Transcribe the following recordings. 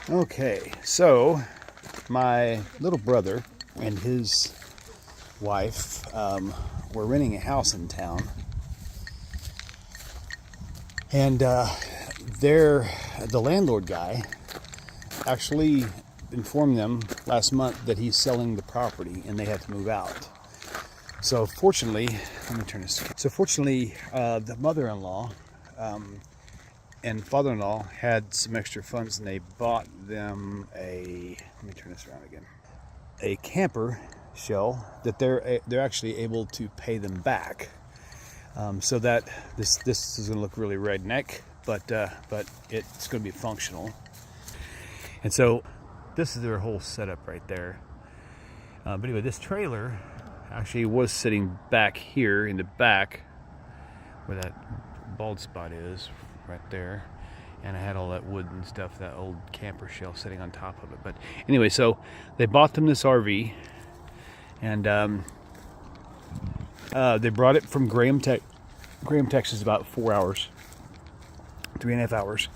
Okay, so my little brother and his wife were renting a house in town, and the landlord guy actually informed them last month that he's selling the property and they have to move out. So fortunately, let me turn this. So fortunately, the mother-in-law and father-in-law had some extra funds, and they bought them a. Let me turn this around again. A camper shell that they're actually able to pay them back. So that this is going to look really redneck, but it's going to be functional. And so this is their whole setup right there. But anyway, this trailer actually was sitting back here in the back where that bald spot is, right there. And I had all that wood and stuff, that old camper shell sitting on top of it. But anyway, so they bought them this RV, and they brought it from Graham, Texas, about 4 hours, 3.5 hours.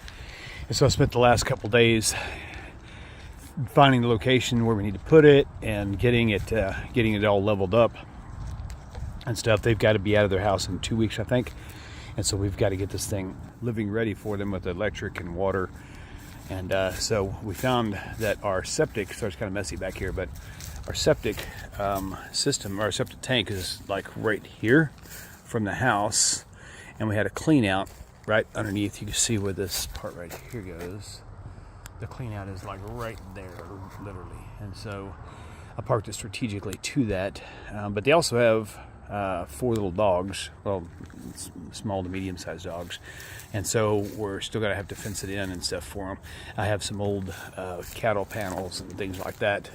And so I spent the last couple days finding the location where we need to put it and getting it all leveled up and stuff. They've got to be out of their house in 2 weeks, I think. And so we've got to get this thing living ready for them with electric and water. And so we found that our septic, so it's kind of messy back here, but our septic system, our septic tank is like right here from the house. And we had a clean out right underneath. You can see where this part right here goes. The clean out is like right there, literally. And so I parked it strategically to that. But they also have 4 little dogs, well, small to medium-sized dogs, and so we're still gonna have to fence it in and stuff for them. I have some old cattle panels and things like that,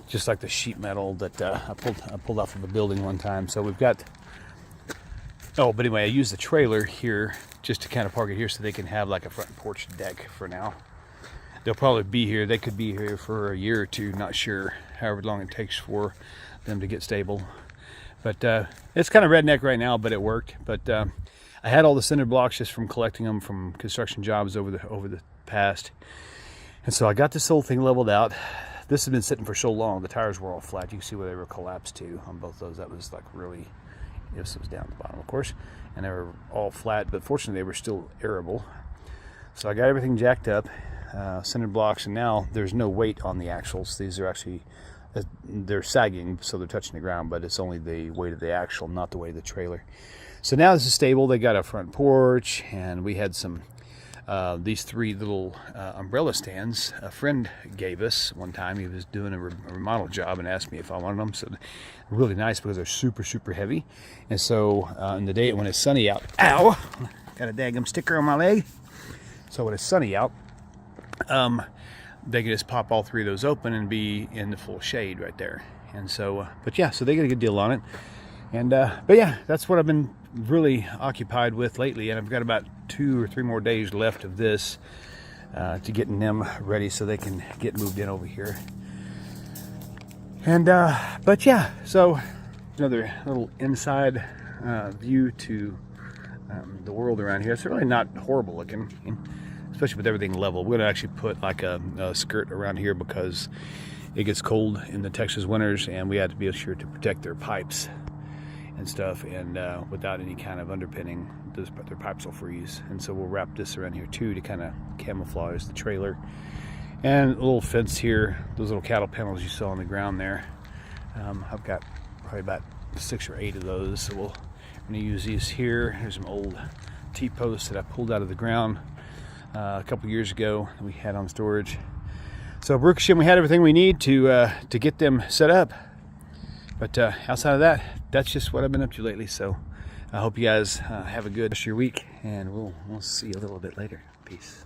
just like the sheet metal that I pulled off of a building one time. So we've got. Oh, but anyway, I use the trailer here just to kind of park it here so they can have like a front porch deck for now. They'll probably be here. They could be here for a year or two, not sure, however long it takes for them to get stable. But it's kind of redneck right now, but it worked. But I had all the cinder blocks just from collecting them from construction jobs over the past. And so I got this whole thing leveled out. This has been sitting for so long. The tires were all flat. You can see where they were collapsed to on both those. That was like really, this was down at the bottom, of course. And they were all flat, but fortunately they were still airable. So I got everything jacked up, cinder blocks, and now there's no weight on the axles. These are actually, they're sagging, so they're touching the ground, but it's only the weight of the axle, not the weight of the trailer. So now this is stable. They got a front porch, and we had some these 3 little umbrella stands a friend gave us one time. He was doing a remodel job and asked me if I wanted them. So really nice because they're super, super heavy. And so in the day when it's sunny out, ow, got a daggum sticker on my leg. So when it's sunny out, they can just pop all 3 of those open and be in the full shade right there. And so, but yeah, so they get a good deal on it. And but yeah, that's what I've been really occupied with lately. And I've got about 2 or 3 more days left of this to getting them ready so they can get moved in over here. And but yeah, so another little inside view to the world around here. It's really not horrible looking, especially with everything level. We're gonna actually put like a skirt around here because it gets cold in the Texas winters, and we had to be sure to protect their pipes and stuff, and without any kind of underpinning, their pipes will freeze. And so we'll wrap this around here too to kind of camouflage the trailer. And a little fence here, those little cattle panels you saw on the ground there. I've got probably about 6 or 8 of those, so I'm gonna use these here. Here's some old T-posts that I pulled out of the ground a couple years ago that we had on storage. So Baruch Hashem, we had everything we need to get them set up. But outside of that, that's just what I've been up to lately. So I hope you guys have a good rest of your week, and we'll see you a little bit later. Peace.